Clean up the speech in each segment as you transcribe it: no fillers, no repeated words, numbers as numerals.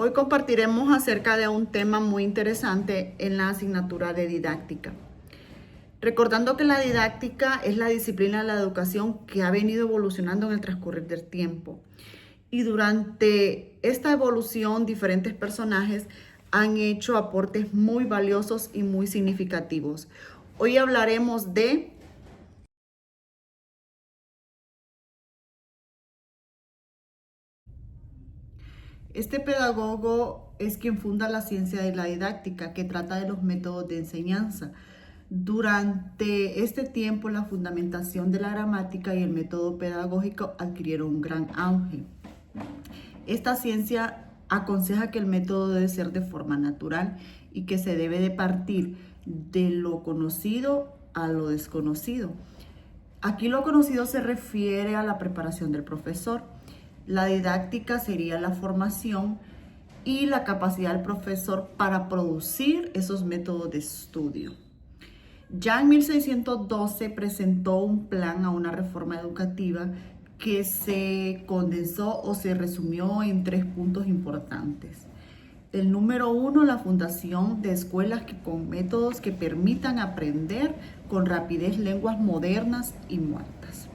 Hoy compartiremos acerca de un tema muy interesante en la asignatura de didáctica. Recordando que la didáctica es la disciplina de la educación que ha venido evolucionando en el transcurrir del tiempo. Y durante esta evolución, diferentes personajes han hecho aportes muy valiosos y muy significativos. Hoy hablaremos de este pedagogo es quien funda la ciencia de la didáctica, que trata de los métodos de enseñanza. Durante este tiempo, la fundamentación de la gramática y el método pedagógico adquirieron un gran auge. Esta ciencia aconseja que el método debe ser de forma natural y que se debe de partir de lo conocido a lo desconocido. Aquí lo conocido se refiere a la preparación del profesor. La didáctica sería la formación y la capacidad del profesor para producir esos métodos de estudio. Ya en 1612 presentó un plan a una reforma educativa que se condensó o se resumió en 3 puntos importantes. El número 1, la fundación de escuelas con métodos que permitan aprender con rapidez lenguas modernas y muertas.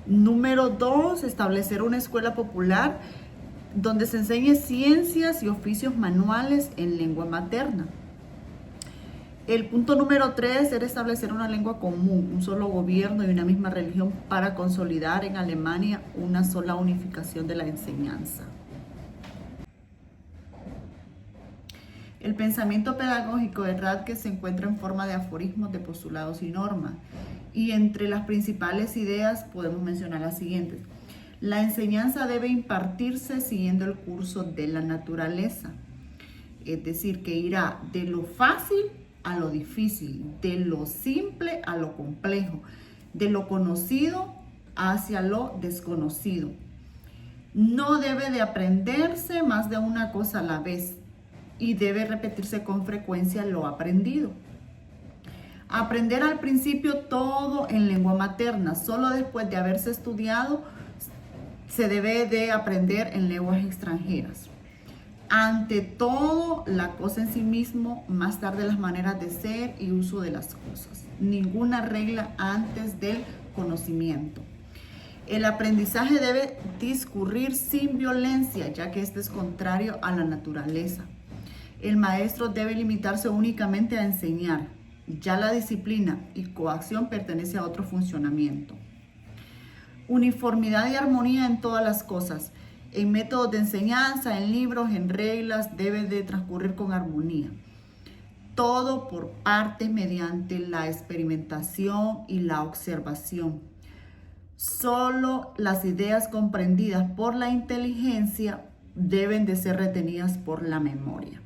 Número 2, establecer una escuela popular donde se enseñe ciencias y oficios manuales en lengua materna. El punto número 3 era establecer una lengua común, un solo gobierno y una misma religión para consolidar en Alemania una sola unificación de la enseñanza. El pensamiento pedagógico de Radke se encuentra en forma de aforismos, de postulados y normas. Y entre las principales ideas podemos mencionar las siguientes. La enseñanza debe impartirse siguiendo el curso de la naturaleza. Es decir, que irá de lo fácil a lo difícil, de lo simple a lo complejo, de lo conocido hacia lo desconocido. No debe de aprenderse más de una cosa a la vez y debe repetirse con frecuencia lo aprendido. Aprender al principio todo en lengua materna, solo después de haberse estudiado se debe de aprender en lenguas extranjeras. Ante todo, la cosa en sí mismo, más tarde las maneras de ser y uso de las cosas. Ninguna regla antes del conocimiento. El aprendizaje debe discurrir sin violencia, ya que este es contrario a la naturaleza. El maestro debe limitarse únicamente a enseñar. Ya la disciplina y coacción pertenece a otro funcionamiento. Uniformidad y armonía en todas las cosas. En métodos de enseñanza, en libros, en reglas, debe de transcurrir con armonía. Todo por partes mediante la experimentación y la observación. Solo las ideas comprendidas por la inteligencia deben de ser retenidas por la memoria.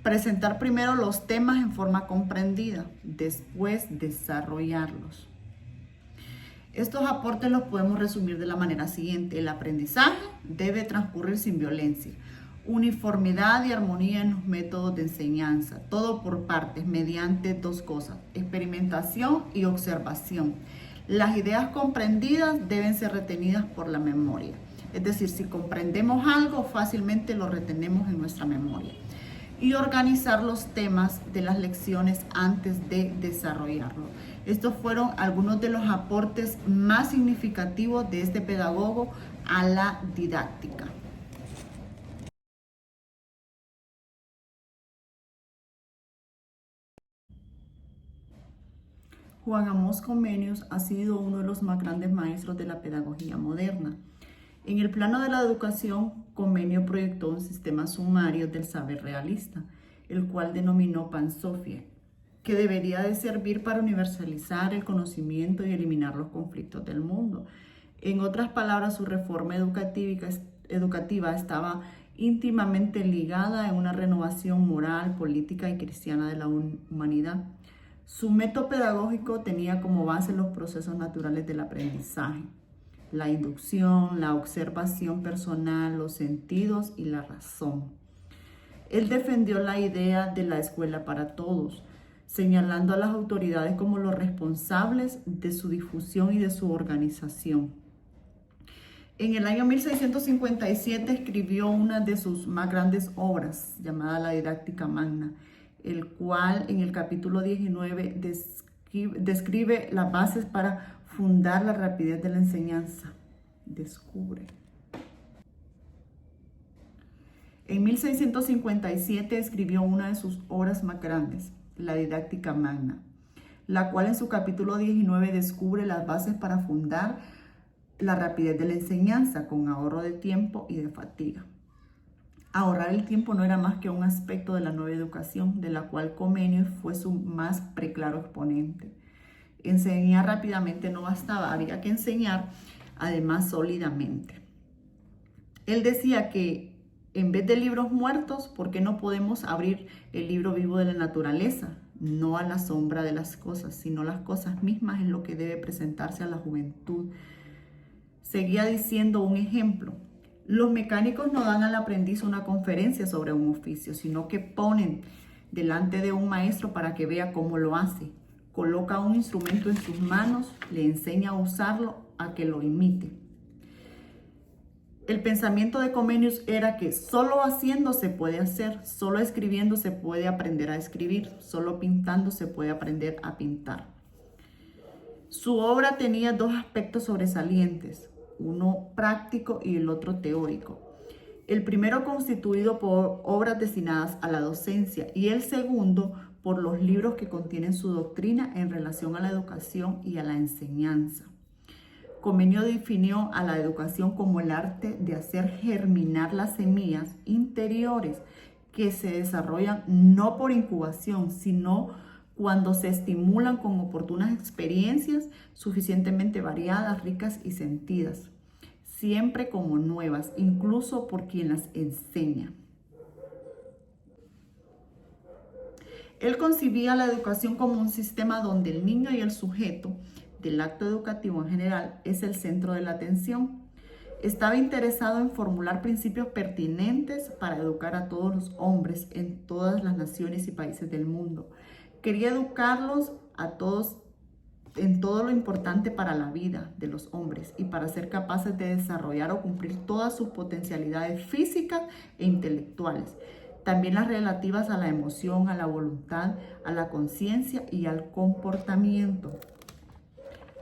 Presentar primero los temas en forma comprendida, después desarrollarlos. Estos aportes los podemos resumir de la manera siguiente. El aprendizaje debe transcurrir sin violencia. Uniformidad y armonía en los métodos de enseñanza. Todo por partes, mediante 2 cosas. Experimentación y observación. Las ideas comprendidas deben ser retenidas por la memoria. Es decir, si comprendemos algo, fácilmente lo retenemos en nuestra memoria. Y organizar los temas de las lecciones antes de desarrollarlo. Estos fueron algunos de los aportes más significativos de este pedagogo a la didáctica. Juan Amós Comenius ha sido uno de los más grandes maestros de la pedagogía moderna. En el plano de la educación, Comenius proyectó un sistema sumario del saber realista, el cual denominó Pansofia, que debería de servir para universalizar el conocimiento y eliminar los conflictos del mundo. En otras palabras, su reforma educativa estaba íntimamente ligada a una renovación moral, política y cristiana de la humanidad. Su método pedagógico tenía como base los procesos naturales del aprendizaje, la inducción, la observación personal, los sentidos y la razón. Él defendió la idea de la escuela para todos, señalando a las autoridades como los responsables de su difusión y de su organización. En el año 1657 escribió una de sus más grandes obras, llamada La Didáctica Magna, el cual en el capítulo 19 describe las bases para fundar la rapidez de la enseñanza. Descubre. En 1657 escribió una de sus obras más grandes, La Didáctica Magna, la cual en su capítulo 19 descubre las bases para fundar la rapidez de la enseñanza con ahorro de tiempo y de fatiga. Ahorrar el tiempo no era más que un aspecto de la nueva educación, de la cual Comenius fue su más preclaro exponente. Enseñar rápidamente no bastaba, había que enseñar además sólidamente. Él decía que en vez de libros muertos, ¿por qué no podemos abrir el libro vivo de la naturaleza? No a la sombra de las cosas, sino las cosas mismas es lo que debe presentarse a la juventud. Seguía diciendo un ejemplo. Los mecánicos no dan al aprendiz una conferencia sobre un oficio, sino que ponen delante de un maestro para que vea cómo lo hace. Coloca un instrumento en sus manos, le enseña a usarlo, a que lo imite. El pensamiento de Comenius era que solo haciendo se puede hacer, solo escribiendo se puede aprender a escribir, solo pintando se puede aprender a pintar. Su obra tenía dos aspectos sobresalientes, uno práctico y el otro teórico. El primero constituido por obras destinadas a la docencia y el segundo por los libros que contienen su doctrina en relación a la educación y a la enseñanza. Comenius definió a la educación como el arte de hacer germinar las semillas interiores que se desarrollan no por incubación, sino cuando se estimulan con oportunas experiencias suficientemente variadas, ricas y sentidas, siempre como nuevas, incluso por quien las enseña. Él concibía la educación como un sistema donde el niño y el sujeto del acto educativo en general es el centro de la atención. Estaba interesado en formular principios pertinentes para educar a todos los hombres en todas las naciones y países del mundo. Quería educarlos a todos en todo lo importante para la vida de los hombres y para ser capaces de desarrollar o cumplir todas sus potencialidades físicas e intelectuales, también las relativas a la emoción, a la voluntad, a la conciencia y al comportamiento.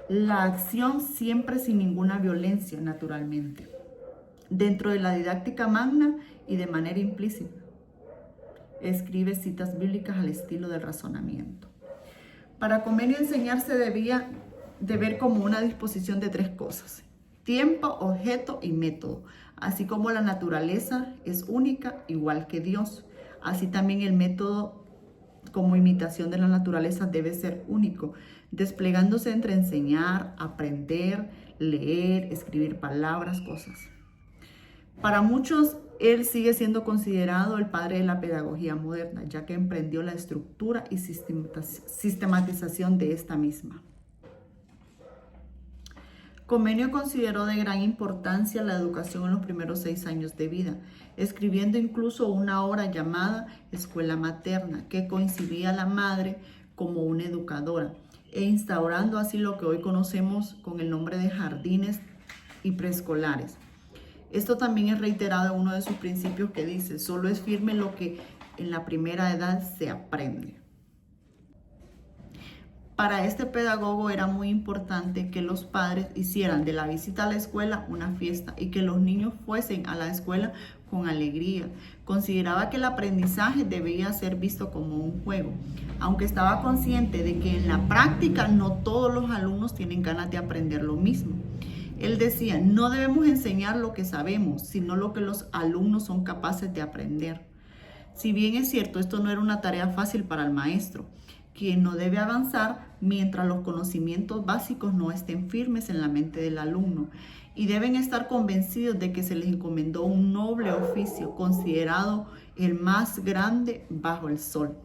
La acción siempre sin ninguna violencia, naturalmente, dentro de la didáctica magna y de manera implícita. Escribe citas bíblicas al estilo del razonamiento. Para Comenius enseñar se debía de ver como una disposición de tres cosas: tiempo, objeto y método. Así como la naturaleza es única, igual que Dios, así también el método como imitación de la naturaleza debe ser único, desplegándose entre enseñar, aprender, leer, escribir palabras, cosas. Para muchos, él sigue siendo considerado el padre de la pedagogía moderna, ya que emprendió la estructura y sistematización de esta misma. Comenius consideró de gran importancia la educación en los primeros 6 años de vida, escribiendo incluso una obra llamada Escuela Materna, que concibía a la madre como una educadora, e instaurando así lo que hoy conocemos con el nombre de jardines y preescolares. Esto también es reiterado en uno de sus principios que dice: solo es firme lo que en la primera edad se aprende. Para este pedagogo era muy importante que los padres hicieran de la visita a la escuela una fiesta y que los niños fuesen a la escuela con alegría. Consideraba que el aprendizaje debía ser visto como un juego, aunque estaba consciente de que en la práctica no todos los alumnos tienen ganas de aprender lo mismo. Él decía: no debemos enseñar lo que sabemos, sino lo que los alumnos son capaces de aprender. Si bien es cierto, esto no era una tarea fácil para el maestro, quien no debe avanzar mientras los conocimientos básicos no estén firmes en la mente del alumno, y deben estar convencidos de que se les encomendó un noble oficio, considerado el más grande bajo el sol.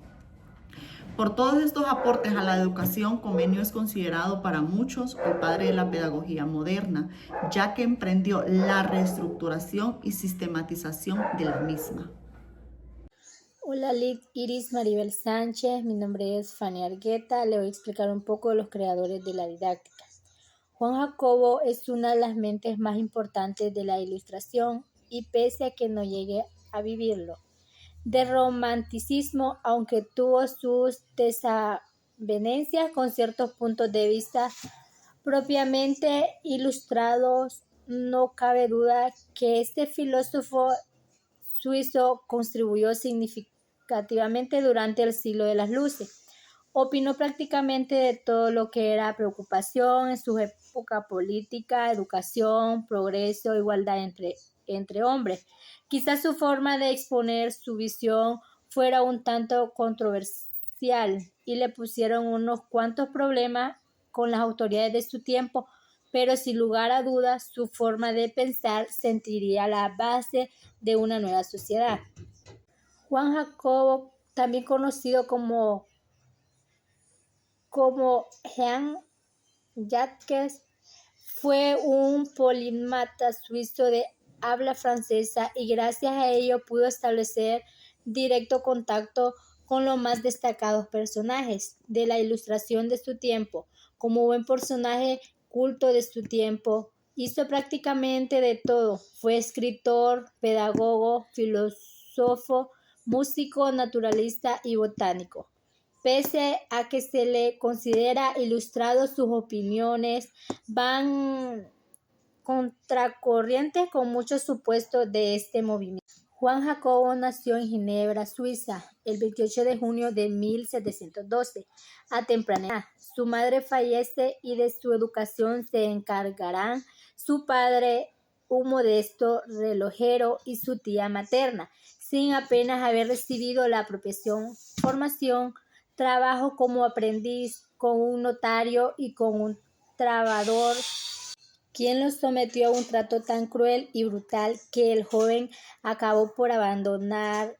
Por todos estos aportes a la educación, Comenius es considerado para muchos el padre de la pedagogía moderna, ya que emprendió la reestructuración y sistematización de la misma. Hola Iris Maribel Sánchez, mi nombre es Fanny Argueta, le voy a explicar un poco de los creadores de la didáctica. Juan Jacobo es una de las mentes más importantes de la Ilustración y pese a que no llegue a vivirlo, de romanticismo, aunque tuvo sus desavenencias con ciertos puntos de vista propiamente ilustrados, no cabe duda que este filósofo suizo contribuyó significativamente durante el siglo de las luces. Opinó prácticamente de todo lo que era preocupación en su época política, educación, progreso, igualdad entre hombres. Quizás su forma de exponer su visión fuera un tanto controversial y le pusieron unos cuantos problemas con las autoridades de su tiempo, pero sin lugar a dudas su forma de pensar sentiría la base de una nueva sociedad. Juan Jacobo, también conocido como Jean-Jacques, fue un polímata suizo de habla francesa y gracias a ello pudo establecer directo contacto con los más destacados personajes de la Ilustración de su tiempo. Como buen personaje culto de su tiempo, hizo prácticamente de todo. Fue escritor, pedagogo, filósofo, músico, naturalista y botánico. Pese a que se le considera ilustrado, sus opiniones van contracorriente con muchos supuestos de este movimiento. Juan Jacobo nació en Ginebra, Suiza, el 28 de junio de 1712, a temprana edad. Su madre fallece y de su educación se encargarán su padre, un modesto relojero, y su tía materna, sin apenas haber recibido la formación. Trabajó como aprendiz con un notario y con un trabador, quien lo sometió a un trato tan cruel y brutal que el joven acabó por abandonar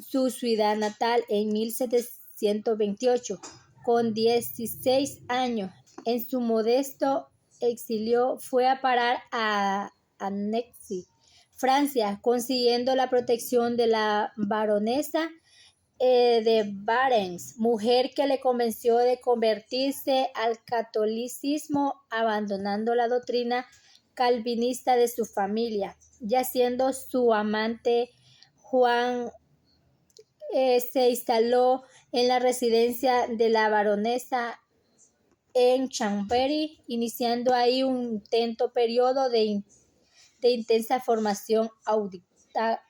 su ciudad natal en 1728, con 16 años. En su modesto exilio fue a parar a Annecy, Francia, consiguiendo la protección de la baronesa de Barents, mujer que le convenció de convertirse al catolicismo, abandonando la doctrina calvinista de su familia. Ya siendo su amante, Juan se instaló en la residencia de la baronesa en Chambéry, iniciando ahí un intenso periodo de intensa formación auditiva.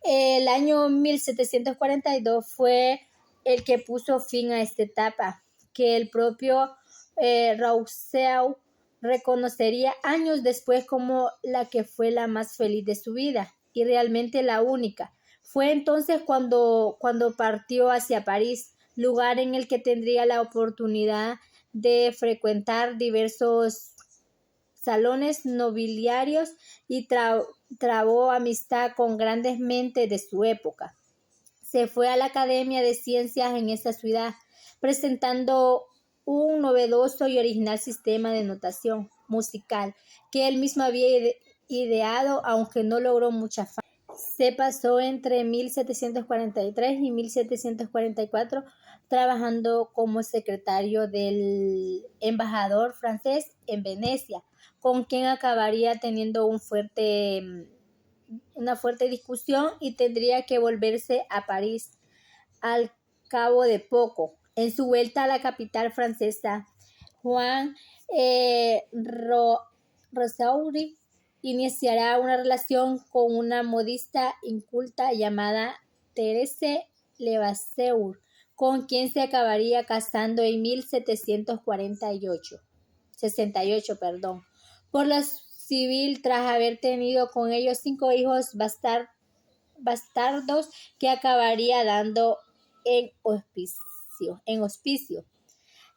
El año 1742 fue el que puso fin a esta etapa, que el propio Rousseau reconocería años después como la que fue la más feliz de su vida y realmente la única. Fue entonces cuando partió hacia París, lugar en el que tendría la oportunidad de frecuentar diversos salones nobiliarios y trabó amistad con grandes mentes de su época. Se fue a la Academia de Ciencias en esa ciudad, presentando un novedoso y original sistema de notación musical que él mismo había ideado, aunque no logró mucha fama. Se pasó entre 1743 y 1744 trabajando como secretario del embajador francés en Venecia, con quien acabaría teniendo una fuerte discusión y tendría que volverse a París al cabo de poco. En su vuelta a la capital francesa, Juan Rousseau iniciará una relación con una modista inculta llamada Thérèse Levasseur, con quien se acabaría casando en 1768. Por la civil, tras haber tenido con ellos 5 hijos bastardos que acabaría dando en hospicio.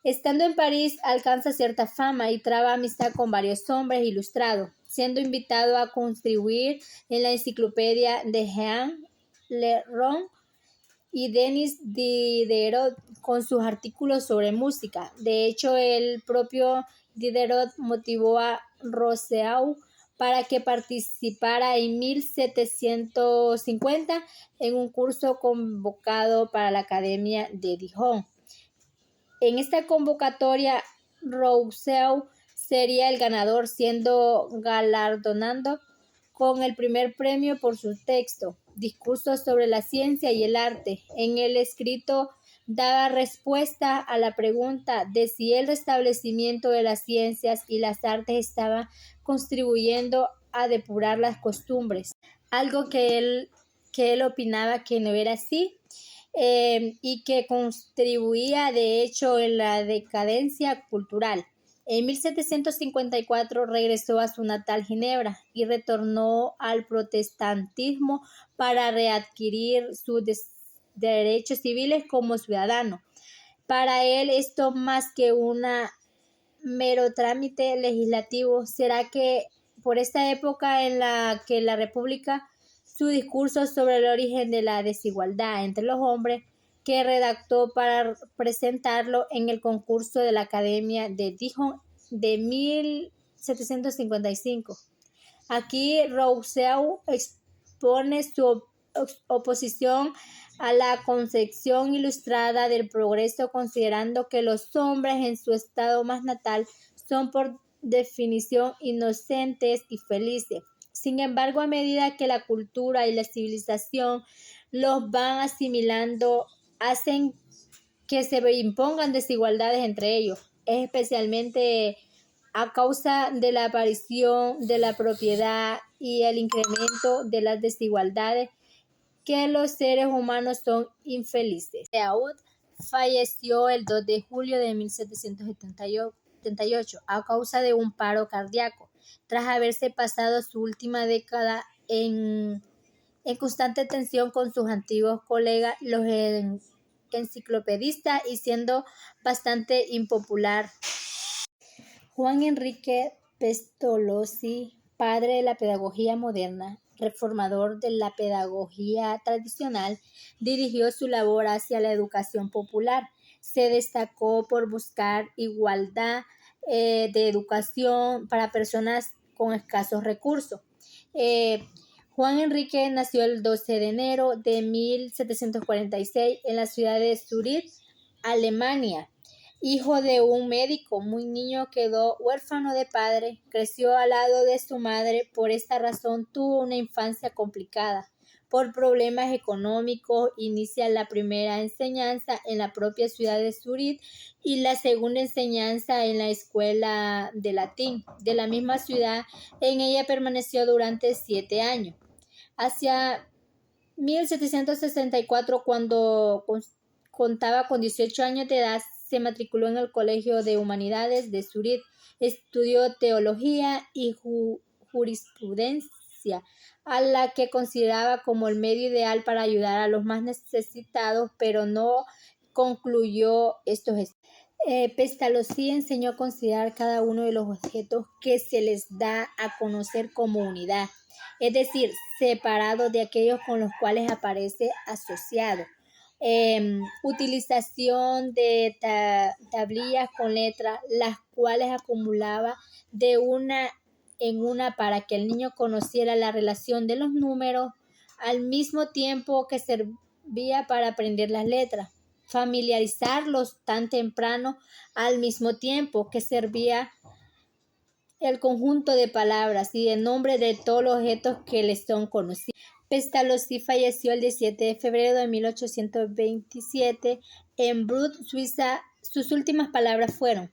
Estando en París, alcanza cierta fama y traba amistad con varios hombres ilustrados, siendo invitado a contribuir en la enciclopedia de Jean Le Rond y Denis Diderot con sus artículos sobre música. De hecho, el propio Diderot motivó a Rousseau para que participara en 1750 en un curso convocado para la Academia de Dijon. En esta convocatoria, Rousseau sería el ganador, siendo galardonado con el primer premio por su texto, Discursos sobre la ciencia y el arte. En el escrito daba respuesta a la pregunta de si el restablecimiento de las ciencias y las artes estaba contribuyendo a depurar las costumbres, algo que él opinaba que no era así, y que contribuía de hecho en la decadencia cultural. En 1754 regresó a su natal Ginebra y retornó al protestantismo para readquirir sus derechos civiles como ciudadano. Para él esto más que un mero trámite legislativo, será que por esta época en la que la República, su discurso sobre el origen de la desigualdad entre los hombres, que redactó para presentarlo en el concurso de la Academia de Dijon de 1755. Aquí Rousseau expone su oposición a la concepción ilustrada del progreso, considerando que los hombres en su estado más natal son por definición inocentes y felices. Sin embargo, a medida que la cultura y la civilización los van asimilando, hacen que se impongan desigualdades entre ellos, especialmente a causa de la aparición de la propiedad y el incremento de las desigualdades, que los seres humanos son infelices. Freud falleció el 2 de julio de 1778 a causa de un paro cardíaco, tras haberse pasado su última década en constante tensión con sus antiguos colegas, los enciclopedistas, y siendo bastante impopular. Juan Enrique Pestalozzi, padre de la pedagogía moderna, reformador de la pedagogía tradicional, dirigió su labor hacia la educación popular. Se destacó por buscar igualdad de educación para personas con escasos recursos. Juan Enrique nació el 12 de enero de 1746 en la ciudad de Zúrich, Alemania. Hijo de un médico, muy niño quedó huérfano de padre, creció al lado de su madre. Por esta razón tuvo una infancia complicada. Por problemas económicos inicia la primera enseñanza en la propia ciudad de Zúrich y la segunda enseñanza en la escuela de latín de la misma ciudad. En ella permaneció durante 7 años. Hacia 1764, cuando contaba con 18 años de edad, se matriculó en el Colegio de Humanidades de Zúrich. Estudió teología y jurisprudencia, a la que consideraba como el medio ideal para ayudar a los más necesitados, pero no concluyó estos estudios. Pestalozzi enseñó a considerar cada uno de los objetos que se les da a conocer como unidad, es decir, separado de aquellos con los cuales aparece asociado. Utilización de tablillas con letras, las cuales acumulaba de una en una para que el niño conociera la relación de los números, al mismo tiempo que servía para aprender las letras. Familiarizarlos tan temprano, al mismo tiempo que servía el conjunto de palabras y de nombre de todos los objetos que les son conocidos. Pestalozzi falleció el 17 de febrero de 1827 en Brugg, Suiza. Sus últimas palabras fueron: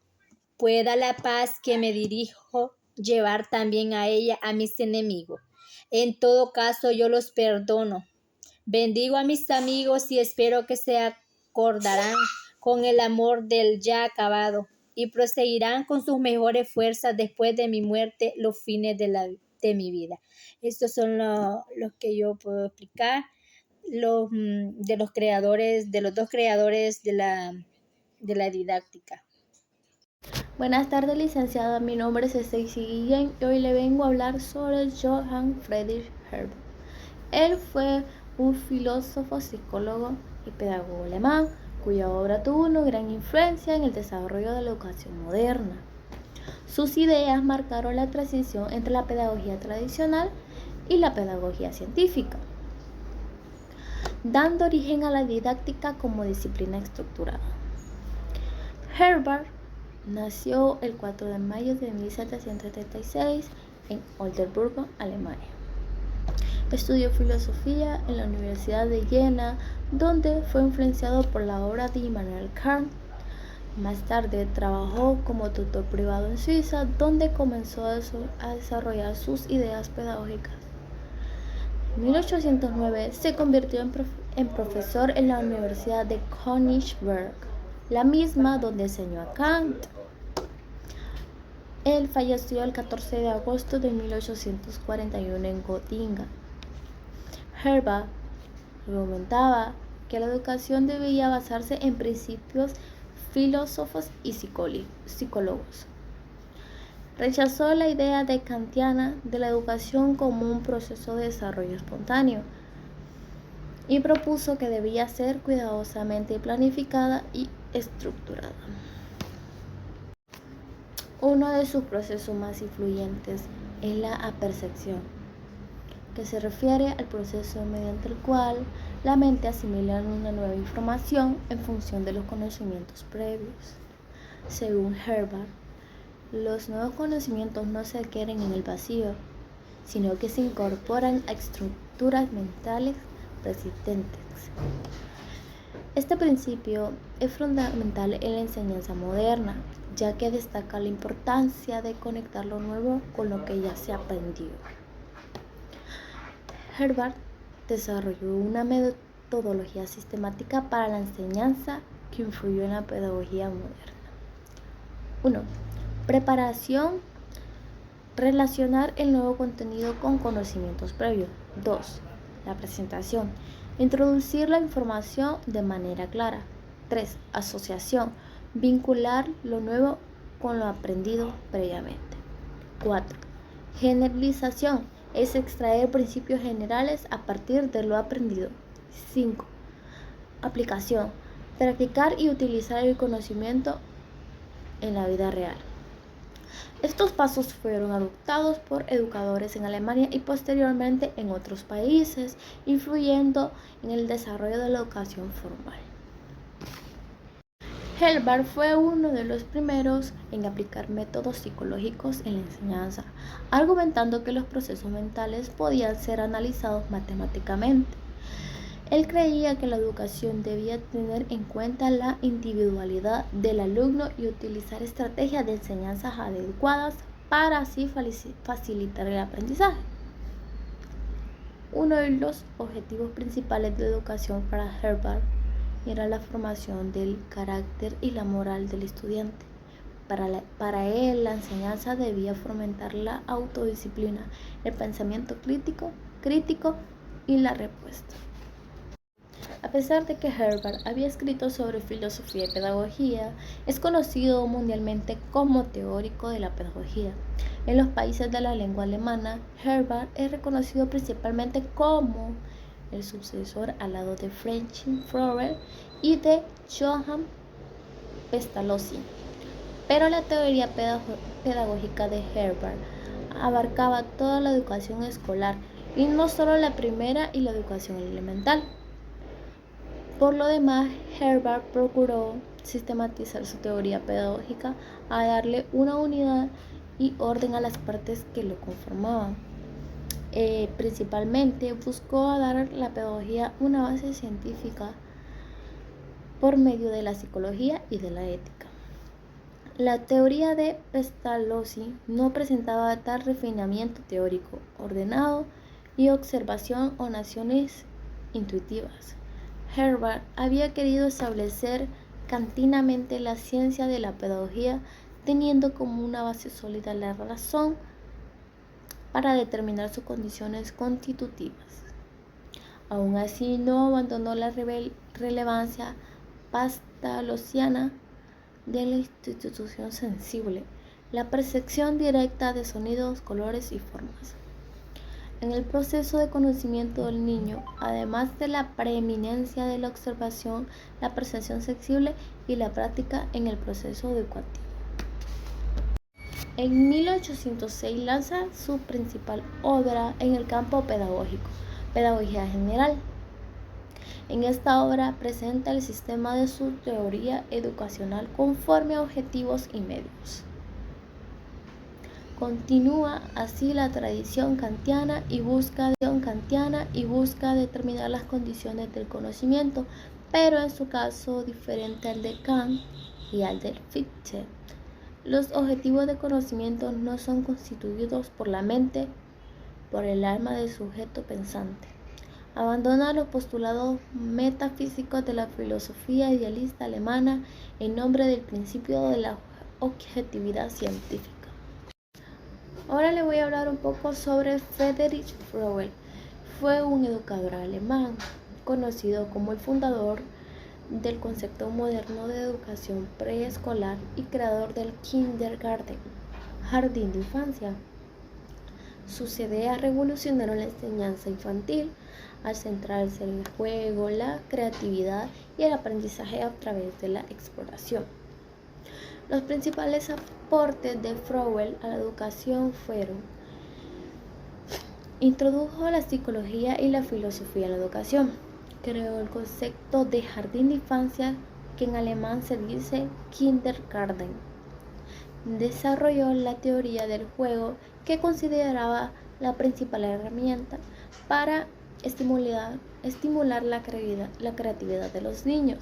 «Pueda la paz que me dirijo llevar también a ella a mis enemigos. En todo caso, yo los perdono. Bendigo a mis amigos y espero que se acordarán con el amor del ya acabado y proseguirán con sus mejores fuerzas después de mi muerte los fines de mi vida». Estos son los que yo puedo explicar, de los dos creadores de la didáctica. Buenas tardes, licenciada. Mi nombre es Stacy Guillén y hoy le vengo a hablar sobre Johann Friedrich Herbert. Él fue un filósofo, psicólogo y pedagogo alemán, cuya obra tuvo una gran influencia en el desarrollo de la educación moderna. Sus ideas marcaron la transición entre la pedagogía tradicional y la pedagogía científica, dando origen a la didáctica como disciplina estructurada. Herbart nació el 4 de mayo de 1776 en Oldenburgo, Alemania. Estudió filosofía en la Universidad de Jena, donde fue influenciado por la obra de Immanuel Kant. Más tarde trabajó como tutor privado en Suiza, donde comenzó a desarrollar sus ideas pedagógicas. En 1809 se convirtió en profesor en la Universidad de Königsberg, la misma donde enseñó a Kant. Él falleció el 14 de agosto de 1841 en Göttingen. Herbart argumentaba que la educación debía basarse en principios filósofos y psicólogos. Rechazó la idea kantiana de la educación como un proceso de desarrollo espontáneo y propuso que debía ser cuidadosamente planificada y estructurada. Uno de sus procesos más influyentes es la apercepción, que se refiere al proceso mediante el cual la mente asimila una nueva información en función de los conocimientos previos. Según Herbart, los nuevos conocimientos no se adquieren en el vacío, sino que se incorporan a estructuras mentales persistentes. Este principio es fundamental en la enseñanza moderna, ya que destaca la importancia de conectar lo nuevo con lo que ya se aprendió. Herbart desarrolló una metodología sistemática para la enseñanza que influyó en la pedagogía moderna. 1. Preparación. Relacionar el nuevo contenido con conocimientos previos. 2. La presentación. Introducir la información de manera clara. 3. Asociación. Vincular lo nuevo con lo aprendido previamente. 4. Generalización. Es extraer principios generales a partir de lo aprendido. 5. Aplicación. Practicar y utilizar el conocimiento en la vida real. Estos pasos fueron adoptados por educadores en Alemania y posteriormente en otros países, influyendo en el desarrollo de la educación formal. Herbart fue uno de los primeros en aplicar métodos psicológicos en la enseñanza, argumentando que los procesos mentales podían ser analizados matemáticamente. Él creía que la educación debía tener en cuenta la individualidad del alumno y utilizar estrategias de enseñanza adecuadas para así facilitar el aprendizaje. Uno de los objetivos principales de educación para Herbart era la formación del carácter y la moral del estudiante. Para él, la enseñanza debía fomentar la autodisciplina, el pensamiento crítico y la respuesta. A pesar de que Herbart había escrito sobre filosofía y pedagogía, es conocido mundialmente como teórico de la pedagogía. En los países de la lengua alemana, Herbart es reconocido principalmente como el sucesor al lado de Friedrich Frober y de Johann Pestalozzi. Pero la teoría pedagógica de Herbart abarcaba toda la educación escolar y no solo la primera y la educación elemental. Por lo demás, Herbart procuró sistematizar su teoría pedagógica a darle una unidad y orden a las partes que lo conformaban. Principalmente buscó dar a la pedagogía una base científica por medio de la psicología y de la ética. La teoría de Pestalozzi no presentaba tal refinamiento teórico, ordenado y observación o nociones intuitivas. Herbart había querido establecer kantianamente la ciencia de la pedagogía, teniendo como una base sólida la razón para determinar sus condiciones constitutivas. Aún así, no abandonó la relevancia pestalozziana de la institución sensible, la percepción directa de sonidos, colores y formas. En el proceso de conocimiento del niño, además de la preeminencia de la observación, la percepción sensible y la práctica en el proceso educativo. En 1806 lanza su principal obra en el campo pedagógico, Pedagogía General. En esta obra presenta el sistema de su teoría educacional conforme a objetivos y medios. Continúa así la tradición kantiana y busca determinar las condiciones del conocimiento, pero en su caso diferente al de Kant y al de Fichte. Los objetivos de conocimiento no son constituidos por la mente, por el alma del sujeto pensante. Abandona los postulados metafísicos de la filosofía idealista alemana en nombre del principio de la objetividad científica. Ahora le voy a hablar un poco sobre Friedrich Froebel. Fue un educador alemán, conocido como el fundador del concepto moderno de educación preescolar y creador del Kindergarten, jardín de infancia. Sus ideas revolucionaron la enseñanza infantil al centrarse en el juego, la creatividad y el aprendizaje a través de la exploración. Los principales aportes de Froebel a la educación fueron: introdujo la psicología y la filosofía en la educación, creó el concepto de jardín de infancia, que en alemán se dice Kindergarten, desarrolló la teoría del juego, que consideraba la principal herramienta para estimular la creatividad de los niños.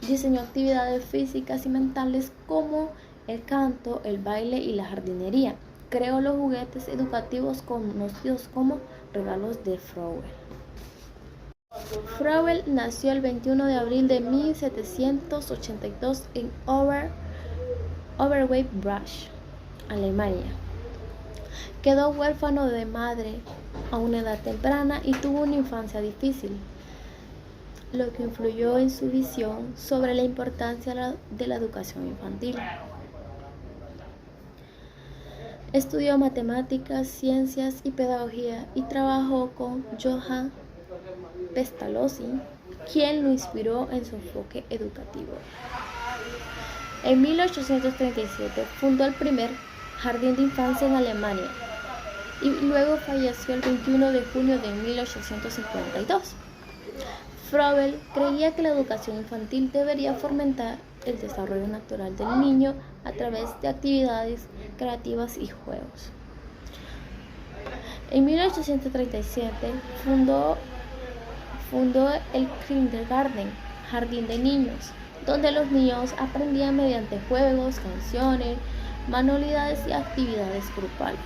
Diseñó actividades físicas y mentales como el canto, el baile y la jardinería. Creó los juguetes educativos conocidos como regalos de Froebel. Froebel nació el 21 de abril de 1782 en Oberweit-Bruch, Alemania. Quedó huérfano de madre a una edad temprana y tuvo una infancia difícil, lo que influyó en su visión sobre la importancia de la educación infantil. Estudió matemáticas, ciencias y pedagogía y trabajó con Johann Pestalozzi, quien lo inspiró en su enfoque educativo. En 1837 fundó el primer jardín de infancia en Alemania y luego falleció el 21 de junio de 1852. Froebel creía que la educación infantil debería fomentar el desarrollo natural del niño a través de actividades creativas y juegos. En 1837 fundó el Kindergarten, jardín de niños, donde los niños aprendían mediante juegos, canciones, manualidades y actividades grupales.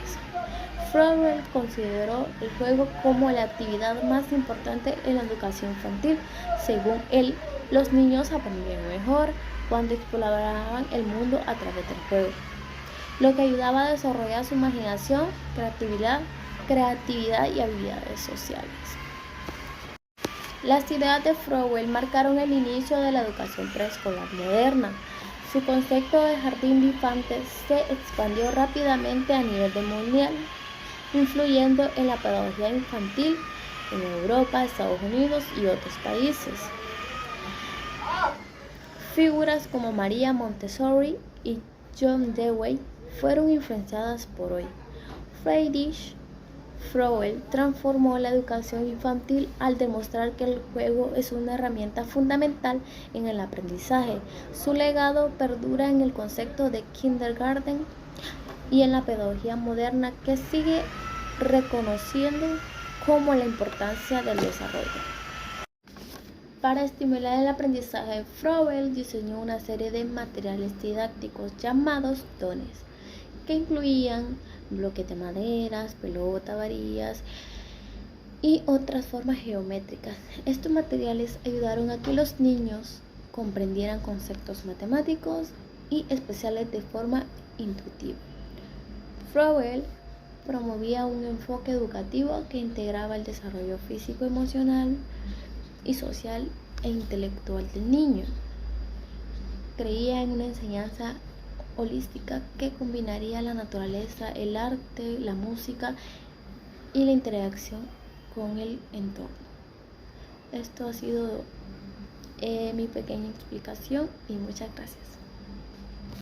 Froebel consideró el juego como la actividad más importante en la educación infantil. Según él, los niños aprendían mejor cuando exploraban el mundo a través del juego, lo que ayudaba a desarrollar su imaginación, creatividad y habilidades sociales. Las ideas de Froebel marcaron el inicio de la educación preescolar moderna. Su concepto de jardín de infantes se expandió rápidamente a nivel mundial, influyendo en la pedagogía infantil en Europa, Estados Unidos y otros países. Figuras como María Montessori y John Dewey fueron influenciadas por hoy. Friedrich Froebel transformó la educación infantil al demostrar que el juego es una herramienta fundamental en el aprendizaje. Su legado perdura en el concepto de Kindergarten y en la pedagogía moderna, que sigue reconociendo como la importancia del desarrollo. Para estimular el aprendizaje, Froebel diseñó una serie de materiales didácticos llamados dones, que incluían bloques de maderas, pelotas, varillas y otras formas geométricas. Estos materiales ayudaron a que los niños comprendieran conceptos matemáticos y especiales de forma intuitiva. Froebel promovía un enfoque educativo que integraba el desarrollo físico, emocional y social e intelectual del niño. Creía en una enseñanza holística que combinaría la naturaleza, el arte, la música y la interacción con el entorno. Esto ha sido mi pequeña explicación y muchas gracias.